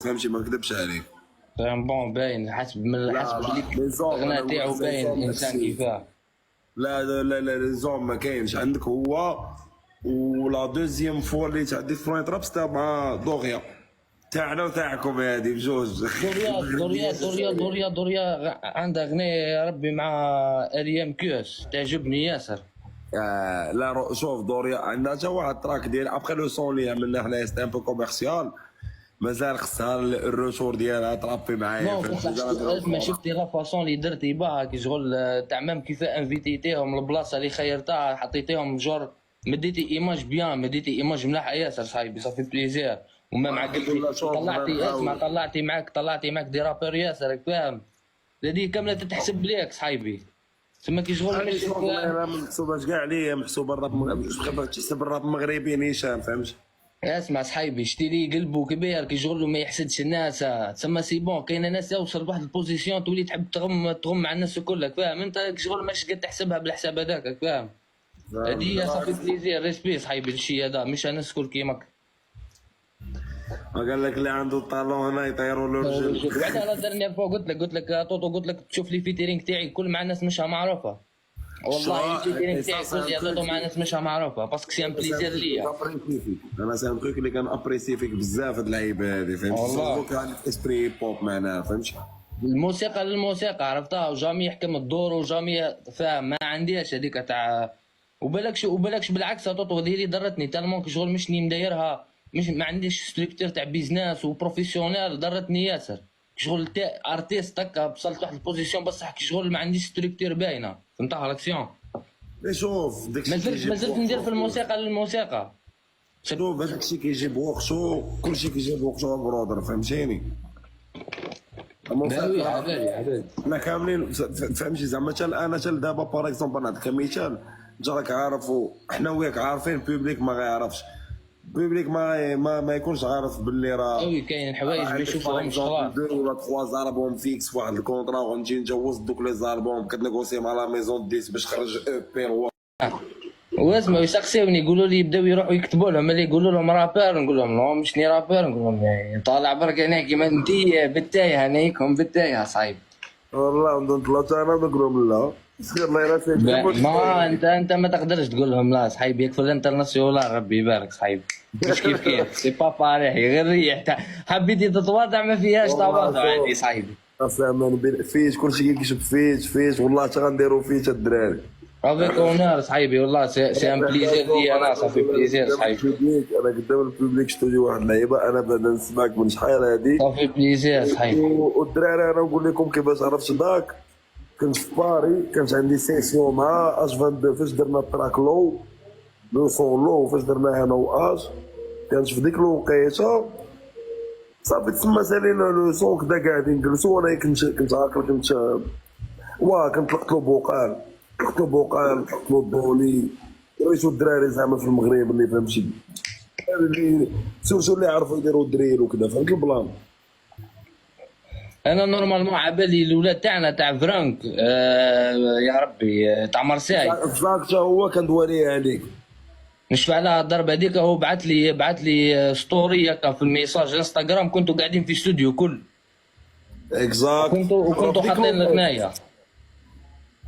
فهمتي ما نكذبش عليك. فاهم بون باين حسب من لا حسب لا اللي لي زوم انا الغناء نقول لك تاعو لي باين زوم الانسان ماشي. كيفاه. لا لي زوم ما كاينش عندك هو. ولا دوزيام فوا اللي تعدي في فلايت رابس تاع مع دغيا تاعنا وتاعكم هذه بجوج. دوريا عندها غنية يا ربي مع اريام كيوس تعجبني ياسر. لا شوف دوريا عندها حتى واحد تراك ديال ابخي لو سون اللي عملنا حنايا سي ان بو كوميرسيال. مازال خصها الروتور ديالها ترابي معايا نو اسمع شفتي لا فاسون اللي درتي بها كي شغل تاع مام كيف انفيتيتيهم البلاصه اللي خيرتها حطيتيهم جور مديتي ايماج بيان مديتي ايماج ملاح ياسر صاحبي صافي بليزير. وما معك طلعتي معك دي رابور ياسر راك فاهم. هذه كامله تتحسب ليك صاحبي. تما كي شغل انا شوف انا ما محسوباش كاع عليا محسوب الراب تحسب الراب مغربي نيشان فهمت. اسمع صاحبي شتي لي قلبو كبير كي شغل ما يحسدش الناس تسمى سي بون. كاينه ناس يوصل لواحد البوزيسيون تولي تحب تغم مع الناس كلك فاهم انت كي شغل ماش قد تحسبها بالحساب هذاك فاهم. هذه صافي بليزير ريسبي صاحبي الشيء هذا مش انا نسكر كيماك. قال لك اللي عنده الطالون هنا يطيروا له الرجل. بعد انا درني فوق قلت لك طوطو قلت لك تشوف لي فيتيرينغ تاعي كل مع ناس مش معروفه. والله الفيتيرينغ تاعي كل طوطو مع ناس مش معروفه باسكو سي ان بليزير ليا. انا سي ان تروك اللي كان ابريسي فيك بزاف هاد اللعيبه هادي فهمت. والله كان اسبري بوب معناها فهمت. الموسيقى للموسيقى عرفتها وجامي يحكم الدور وجامي فاهم ما عنديش هذيك تاع وبالكش بالعكس طوطو هذه اللي ضرتني تالمون شغل مشني مدايرها مش ما عنديش ستركتور تاع بيزنس وبروفيسيونيل ضرتني ياسر. شغل تاع ارتيست هكا وصلت لواحد البوزيسيون بصح شغل ما عنديش ستركتور باينه فهمتها لاكسيون. شوف داكشي ما زلت ندير في الموسيقى للموسيقى. شوف هذاك الشيء كيجيب وقتو كلشي كيجيب وقتو برودر فهمتيني. عبالي حنا كاملين فهمتي زعما انا دابا باغ اكزومبل نعطيك مثال. انت راك عارفو حنا وياك عارفين بوبليك ما غيعرفش. بوبليك ما يكونش عارف باللي راه وي كاين حوايج بيشوفوهم خلاص. دو ولا تخوا زالبوم فيكس في واحد الكونطرا وغنجي نجوز دوك لي زالبوم كتنيغوسي مع لا ميزون ديس باش خرج او بي. واسمع يسقسيوني يقولوا لي يبداو يروحوا يكتبوا لهم اللي يقولوا لهم رابر نقول لهم لا مشني رابر نقول لهم يعني طالع برك انا كيما انتي بالتايه هنيكم بالتايه صايب. والله نطلع انا نقول لهم لا ما انت ما تقدرش تقول لهم لا صاحبي يكفي الانترناسيونال ربي يبارك صاحبي. مش كيف سي با باريح غير ريح حبيتي تتواضع ما فيهاش تواضع عندي صاحبي. اصلا فيش كلشي كيكشف فيش والله حتى غنديرو فيش الدراري. افيك اونور صاحبي والله سي ان بليزير لي انا صافي بليزير صاحبي. انا قدام البوبليك شتوني واحد اللعيبه انا بعدا نسمعك من شحال هادي صافي بليزير صاحبي. والدراري انا نقول لكم كيفاش عرفت داك. كنت في باري كانت عندي سيسيون مع اش 22 فاش درنا التراك لو سون لو فاش درناها انا واش كانت في ديك الوقيته صافي تسمى سالينا لو سون كدا قاعدين نجلسوا وانا كنت عاقل كنت كنت لقيت له بوقال لقيت له الدولي ريتو الدراري زعما في المغرب اللي فهمتي اللي سورتو اللي يعرفوا يديروا الدريل وكذا فهمت البلان. انا نورمالمون عبالي الاولاد تاعنا تاع فرانك يا ربي تاع مارساي فرانك حتى هو كان دوالي عليك نشفع لها الضربه هذيك. هو بعث لي ستوري هكا في الميساج انستغرام كنتوا قاعدين في استوديو كل اكزاكت وكنتوا حاطين الغنايه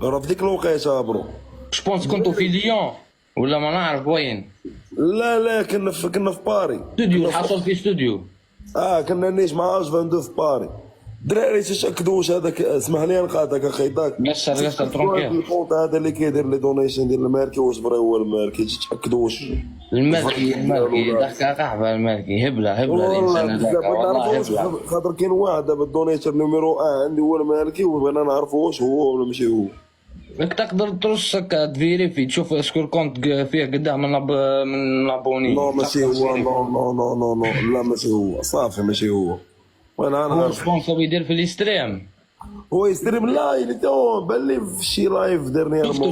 راه في ديك الوقيته برو. جوبونس كنتوا في ليون ولا ما نعرف وين. لا كنا في باري استوديو حصل في استوديو. كنا نيش مع اش 22 في باري. دراري تتاكدوا واش هذاك اسمح لي نقاطعك اخي داك يسر ترونكيل الكونت هذا اللي كيدير لي دونيشن ديال الماركي واش فري هو الماركي تتاكدوا واش الماركي ضحكه قحبه الماركي هبله الانسان هذاك والله هبله. خاطر كاين واحد دابا الدونيتور نيميرو 1 اللي هو الماركي وبغينا نعرفوا واش هو ولا ماشي هو. راك تقدر ترش هكا تفيريفي تشوف اسكو الكونت فيه قداه من لابوني. نو ماشي هو نو لا ماشي هو صافي ماشي هو. وانا هو سبونسور يدير في الاستريم هو يستريم لا بان لي في شي لايف ديرنييرمون